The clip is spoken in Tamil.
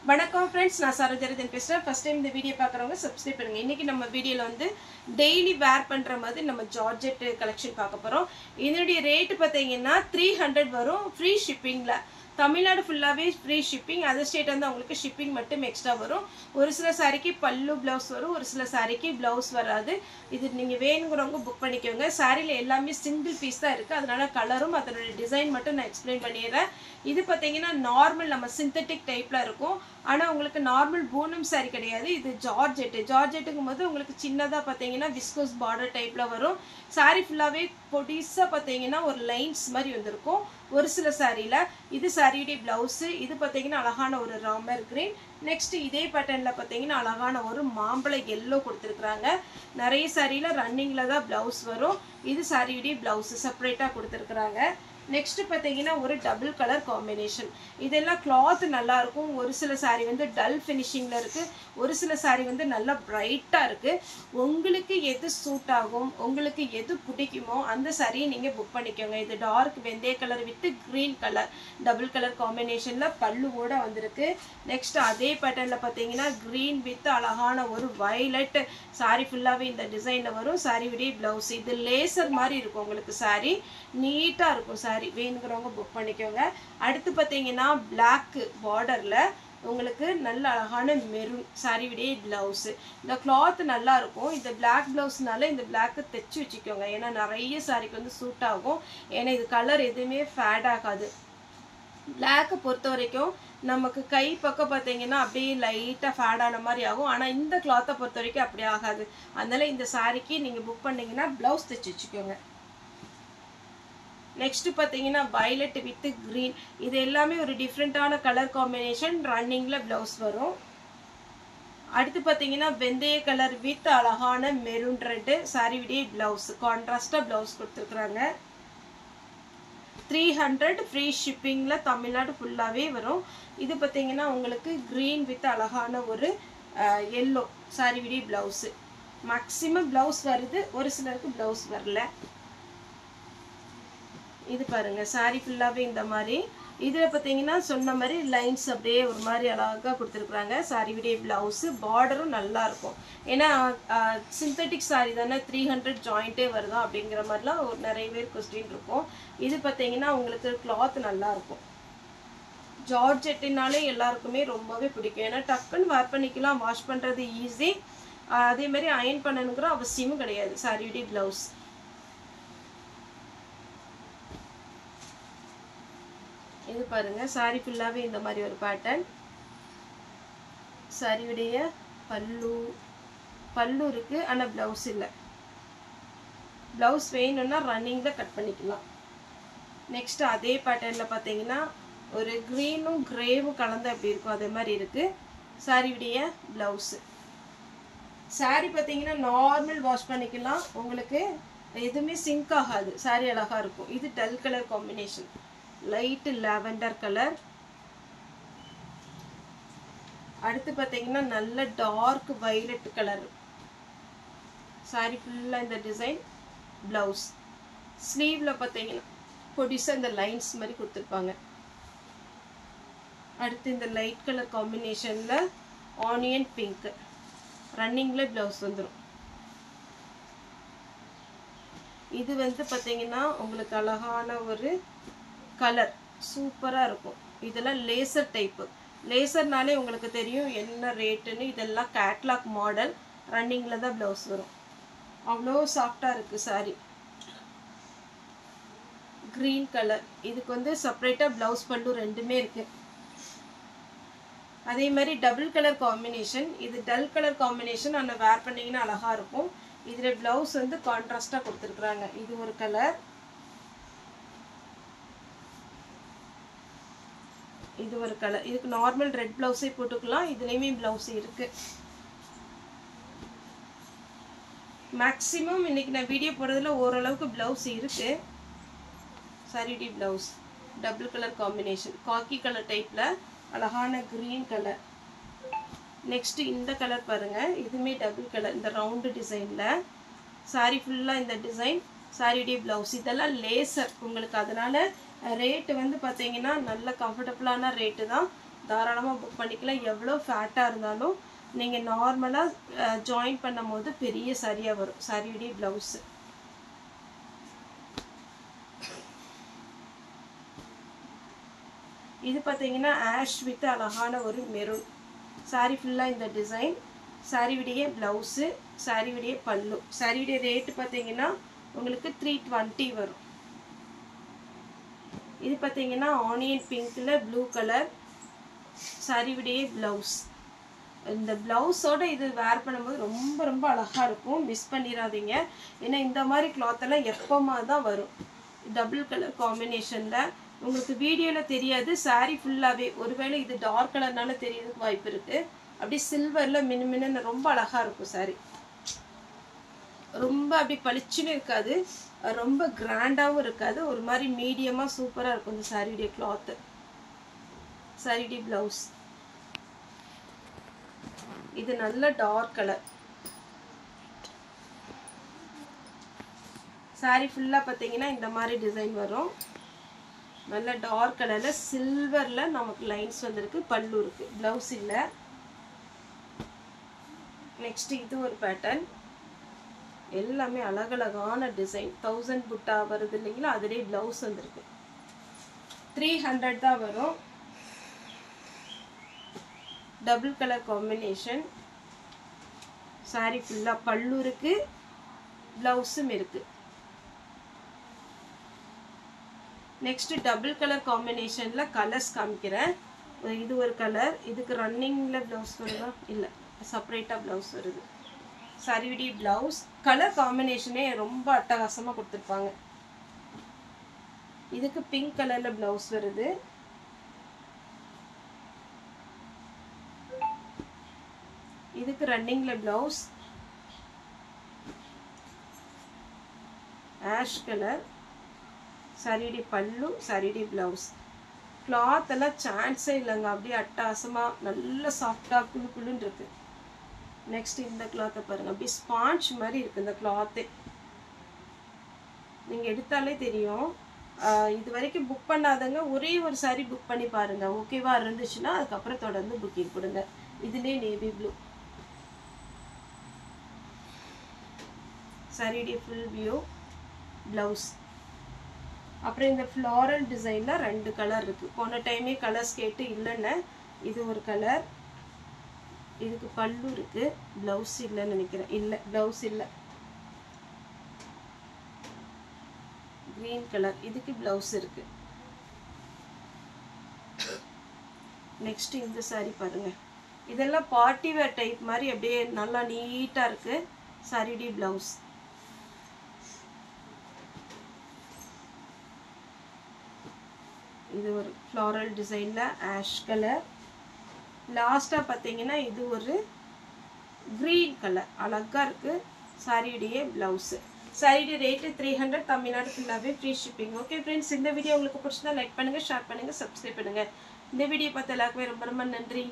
வணக்கம் फ्रेंड्स நான் சரோஜரதன் பேசுறேன் ஃபர்ஸ்ட் டைம் இந்த வீடியோ பார்க்கறவங்க சப்ஸ்கிரைப் பண்ணுங்க இன்னைக்கு நம்ம வீடியோல வந்து டெய்லி வேர் பண்ற மாதிரி நம்ம ஜார்ஜெட் கலெக்ஷன் பார்க்க போறோம் இதனுடைய ரேட் பாத்தீங்கன்னா 300 வரும் ஃப்ரீ ஷிப்பிங்ல தமிழ்நாடு ஃபுல்லாவே ஃப்ரீ ஷிப்பிங் அதர் ஸ்டேட் வந்து உங்களுக்கு ஷிப்பிங் மட்டும் எக்ஸ்ட்ரா வரும் ஒரு சில சாரிக்கு பல்லு ப்ளவுஸ் வரும் ஒரு சில சாரிக்கு ப்ளவுஸ் வராது இது நீங்க வேணும்ங்கறவங்க புக் பண்ணிக்கோங்க சாரில எல்லாமே சிங்கிள் பீஸ் தான் இருக்கு அதனால கலரும் அதோட டிசைன் மட்டும் நான் எக்ஸ்பிளைன் பண்ணிடுறேன் இது பாத்தீங்கன்னா நார்மல் நம்ம சிந்தெடிக் டைப்ல இருக்கும் ஆனா உங்களுக்கு நார்மல் பூனம் சாரி கிடையாது இது ஜார்ஜெட்டுங்கும்போது உங்களுக்கு சின்னதா பாத்தீங்கன்னா விஸ்கோஸ் பார்டர் டைப்ல வரும் சாரி ஃபுல்லாவே பொடிசா பாத்தீங்கன்னா ஒரு லைன்ஸ் மாதிரி வந்திருக்கும் ஒரு சில சாரில இது சாரியுடைய பிளவுஸ் இது பாத்தீங்கன்னா அழகான ஒரு ராமர் கிரீன் நெக்ஸ்ட் இதே பேட்டர்ன்ல பாத்தீங்கன்னா அழகான ஒரு மாம்பழ yellow கொடுத்திருக்காங்க நிறைய சாரில ரன்னிங்ல தான் பிளவுஸ் வரும் இது சாரியுடைய பிளவுஸ் செப்பரேட்டா கொடுத்திருக்காங்க நெக்ஸ்ட் பாத்தீங்கன்னா ஒரு டபுள் கலர் காம்பினேஷன் இதெல்லாம் கிளாத் நல்லா இருக்கும் ஒரு சில சாரி வந்து டல் ஃபினிஷிங்ல இருக்கு ஒரு சில சாரி வந்து நல்லா பிரைட்டா இருக்கு உங்களுக்கு எது சூட் ஆகும் உங்களுக்கு எது பிடிக்குமோ அந்த சாரியை நீங்க புக் பண்ணிக்கோங்க இது டார்க் வெந்தய colour with green colour double colour காம்பினேஷன்ல பல்லுவோட வந்திருக்கு நெக்ஸ்ட் அதே பேட்டர்ன்ல பாத்தீங்கன்னா கிரீன் வித் அழகான ஒரு வயலட் சாரி ஃபுல்லாவே இந்த டிசைன்ல வரும் சாரியுடைய பிளவுஸ் இது லேசர் மாதிரி இருக்கும் உங்களுக்கு சாரி நீட்டா இருக்கும் சாரி வேணும்ங்கறவங்க புக் பண்ணிக்கோங்க அடுத்து பாத்தீங்கன்னா Black பார்டர்ல உங்களுக்கு நல்ல அழகான மெரூன் சாரியுடைய பிளவுஸ் இந்த கிளாத் நல்லா இருக்கும் இந்த Black பிளவுஸ்னால இந்த Black தைச்சு வச்சுக்கோங்க ஏன்னா நிறைய சாரிக்கு வந்து சூட் ஆகும் ஏன்னா இது கலர் எதுவுமே ஃபேட் ஆகாது Black பொறுத்த வரைக்கும் நமக்கு கை பக்கம் பாத்தீங்கன்னா அப்படியே லைட்டா ஃபேட் ஆன மாதிரி ஆகும் ஆனா இந்த கிளாத்தை பொறுத்த வரைக்கும் அப்படி ஆகாது அதனால இந்த சாரிக்கு நீங்க புக் பண்ணீங்கன்னா பிளவுஸ் தைச்சு வச்சுக்கோங்க நெக்ஸ்ட் பாத்தீங்கன்னா violet with green இது எல்லாமே ஒரு டிஃபரண்டான கலர் காம்பினேஷன் ரன்னிங்ல பிளவுஸ் வரும் அடுத்து பாத்தீங்கன்னா வெந்தய கலர் வித் அழகான மெரூன் ரெட் சாரியுடைய பிளவுஸ் கான்ட்ராஸ்டா பிளவுஸ் கொடுத்திருக்காங்க 300 ஃப்ரீ ஷிப்பிங்ல தமிழ்நாடு ஃபுல்லாவே வரும் இது பாத்தீங்கன்னா உங்களுக்கு green with அழகான ஒரு yellow சாரியுடைய பிளவுஸ் மேக்ஸिमम பிளவுஸ் வருது ஒரு சிலருக்கு பிளவுஸ் வரல இது பாருங்க சாரி ஃபுல்லாவே இந்த மாதிரி இதுல பாத்தீங்கன்னா சொன்ன மாதிரி லைன்ஸ் அப்படியே ஒரு மாதிரி அழகா கொடுத்திருக்காங்க சாரியுடைய பிளவுஸ் பார்டரும் நல்லா இருக்கும் ஏன்னா சிந்தெடிக் சாரி தானே 300 ஜாயிண்டே வருதா அப்படிங்கிற மாதிரிலாம் ஒரு நிறைய பேர் क्वेश्चन இருக்கும் இது பாத்தீங்கன்னா உங்களுக்கு கிளாத் நல்லா இருக்கும் ஜார்ஜெட்னாலே எல்லாருக்குமே ரொம்பவே பிடிக்கும் ஏன்னா டக்குன்னு வேர் பண்ணிக்கலாம் வாஷ் பண்றது ஈஸி அதே மாதிரி அயர்ன் பண்ணனும்ங்கற அவசியமும் கிடையாது சாரியுடைய பிளவுஸ் இது பாருங்க சாரி ஃபுல்லாவே இந்த மாதிரி ஒரு பேட்டர்ன் சாரியுடைய பல்லு இருக்கு ஆனா பிளவுஸ் இல்ல பிளவுஸ் வேணும்னா ரன்னிங்ல கட் பண்ணிக்கலாம் நெக்ஸ்ட் அதே பேட்டர்ன்ல பாத்தீங்கன்னா ஒரு கிரீனும் கிரேவும் கலந்து அப்படி இருக்கும் அதே மாதிரி இருக்கு சாரியுடைய பிளவுஸ் சாரி பாத்தீங்கன்னா நார்மல் வாஷ் பண்ணிக்கலாம் உங்களுக்கு எதுவுமே சிங்க் ஆகாது சாரி அழகா இருக்கும் இது dull colour combination light lavender color அடுத்து பாத்தீங்கன்னா நல்ல dark violet color saree full இந்த டிசைன் blouse sleeveல பாத்தீங்கன்னா பொடிசா இந்த lines மாதிரி கொடுத்திருப்பாங்க அடுத்து இந்த light color combinationல onion pink runningல blouse வந்துரும் இது வந்து பாத்தீங்கன்னா உங்களுக்கு அழகான ஒரு கலர் சூப்பரா இருக்கும் இதெல்லாம் லேசர் டைப் லேசர்னாலே உங்களுக்கு தெரியும் என்ன ரேட்னு இதெல்லாம் கேட்டலாக் மாடல் ரன்னிங்ல தான் பிளவுஸ் வரும் அவ்வளோ சாஃப்ட்டா இருக்கு சாரி green கலர் இதுக்கு வந்து செப்பரேட்டா பிளவுஸ் பல்லு ரெண்டுமே இருக்கு அதே மாதிரி டபுள் கலர் காம்பினேஷன் இது டல் கலர் காம்பினேஷன் அங்க வேர் பண்ணீங்கன்னா அழகா இருக்கும் இதுல பிளவுஸ் வந்து கான்ட்ராஸ்டா கொடுத்திருக்காங்க இது ஒரு கலர் இது ஒரு கலர் இதுக்கு நார்மல் ரெட் பிளவுஸே போட்டுக்கலாம் இதுலயுமே பிளவுஸ் இருக்கு மேக்ஸिमम இன்னைக்கு நான் வீடியோ போடுறதுல ஓரளவுக்கு பிளவுஸ் இருக்கு சாரிடி பிளவுஸ் டபுள் கலர் காம்பினேஷன் காக்கி கலர் டைப்ல அழகான green கலர் நெக்ஸ்ட் இந்த கலர் பாருங்க இதுமே டபுள் கலர் இந்த ரவுண்ட் டிசைன்ல சாரி ஃபுல்லா இந்த டிசைன் சாரிடி பிளவுஸ் இதெல்லாம் லேசர் உங்களுக்கு அதனால ரேட் வந்து பாத்தீங்கன்னா நல்ல கம்ஃபர்ட்டபிளான ரேட் தான் தாராளமாக புக் பண்ணிக்கலாம். எவ்வளோ ஃபேட்டாக இருந்தாலும் நீங்கள் நார்மலாக ஜாயின் பண்ணும் போது பெரிய சாரியாக வரும். சாரியுடைய ப்ளவுஸு இது பார்த்தீங்கன்னா ஆஷ் வித் அழகான ஒரு மெரூன். சாரி ஃபுல்லாக இந்த டிசைன். சாரியுடைய ப்ளவுஸு, சாரியுடைய பல்லு. சாரியுடைய ரேட்டு பார்த்தீங்கன்னா உங்களுக்கு 320 வரும். இது பார்த்தீங்கன்னா ஆனியன் பிங்க்கில் ப்ளூ கலர் சாரியுடைய ப்ளவுஸ். இந்த ப்ளவுஸோட இது வேர் பண்ணும்போது ரொம்ப ரொம்ப அழகாக இருக்கும். மிஸ் பண்ணிடாதீங்க. ஏன்னா இந்த மாதிரி கிளாத்தெல்லாம் எப்போமா தான் வரும். டபுள் கலர் காம்பினேஷனில் உங்களுக்கு வீடியோவில் தெரியாது. சாரி ஃபுல்லாகவே ஒருவேளை இது டார்க் கலர்னால தெரியறதுக்கு வாய்ப்பு இருக்குது. அப்படியே சில்வரில் மின்னு ரொம்ப அழகாக இருக்கும். சாரி ரொம்ப அப்படி பளிச்சுன்னு இருக்காது, ரொம்ப கிராண்டாகவும் இருக்காது. ஒரு மாதிரி மீடியமாக சூப்பராக இருக்கும் இந்த சாரியுடைய கிளாத்து. சாரியுடைய ப்ளவுஸ் இது நல்ல டார்க் கலர். சாரி ஃபுல்லாக பார்த்தீங்கன்னா இந்த மாதிரி டிசைன் வரும். நல்ல டார்க் கலரில் சில்வரில் நமக்கு லைன்ஸ் வந்திருக்கு. பல்லு இருக்குது, ப்ளவுஸ் இல்லை. நெக்ஸ்ட் இது ஒரு பேட்டர்ன். எல்லாமே அழகழகான டிசைன். 1000 புட்டா வருது இல்லைங்களா, அதுலேயே ப்ளவுஸ் வந்திருக்கு. 300 தான் வரும். Double colour combination. சாரி ஃபுல்லாக பல்லு இருக்குது, ப்ளவுஸும் இருக்குது. நெக்ஸ்ட் டபுள் கலர் காம்பினேஷனில் கலர்ஸ் காமிக்கிறேன். இது ஒரு கலர். இதுக்கு ரன்னிங்கில் ப்ளவுஸ் வருதா? இல்லை, செப்பரேட்டாக ப்ளவுஸ் வருது. சாரியுடைய ப்ளவுஸ் கலர் காம்பினேஷனே ரொம்ப அட்டகாசமாக கொடுத்துருப்பாங்க. இதுக்கு பிங்க் கலரில் ப்ளவுஸ் வருது. இதுக்கு ரன்னிங்கில் ப்ளவுஸ் ஆஷ் கலர். சாரியுடைய பல்லு, சாரியுடைய ப்ளவுஸ். கிளாத் எல்லாம் சான்ஸே இல்லைங்க. அப்படியே அட்டகாசமாக நல்ல சாஃப்டாக குழு குழுன்னு இருக்கு. நெக்ஸ்ட் இந்த கிளாத்தை பாருங்கள். அப்படியே ஸ்பாஞ்ச் மாதிரி இருக்குது இந்த கிளாத்தே. நீங்கள் எடுத்தாலே தெரியும். இது வரைக்கும் புக் பண்ணாதவங்க ஒரே ஒரு சாரி புக் பண்ணி பாருங்கள். ஓகேவா இருந்துச்சுன்னா அதுக்கப்புறம் தொடர்ந்து புக்கிங் கொடுங்க. இதுலேயே நேவி ப்ளூ. சாரியுடைய ஃபுல் வியூ, ப்ளவுஸ். அப்புறம் இந்த ஃப்ளாரல் டிசைனில் 2 கலர் இருக்குது. போன டைமே கலர்ஸ் கேட்டு இல்லைன்னு. இது ஒரு கலர். இதுக்கு பல்லு இருக்குது, ப்ளவுஸ் இல்லைன்னு நினைக்கிறேன். இல்லை, ப்ளவுஸ் இல்லை. Green colour. இதுக்கு ப்ளவுஸ் இருக்குது. நெக்ஸ்ட் இந்த சாரி பாருங்கள். இதெல்லாம் பார்ட்டி வேர் டைப் மாதிரி அப்படியே நல்லா நீட்டாக இருக்குது. சாரியுடைய ப்ளவுஸ். இது ஒரு ஃப்ளாரல் டிசைனில் ஆஷ் கலர். லாஸ்ட்டாக பார்த்தீங்கன்னா இது ஒரு க்ரீன் கலர். அழகாக இருக்குது. சாரியுடைய ப்ளவுஸு. சாரியுடைய ரேட்டு 300. தமிழ்நாடு ஃபுல்லாகவே ஃப்ரீ ஷிப்பிங். ஓகே ஃப்ரெண்ட்ஸ், இந்த வீடியோ உங்களுக்கு பிடிச்சிருந்தா லைக் பண்ணுங்கள், ஷேர் பண்ணுங்கள், சப்ஸ்கிரைப் பண்ணுங்கள். இந்த வீடியோ பார்த்த எல்லாருக்குமே ரொம்ப ரொம்ப நன்றி.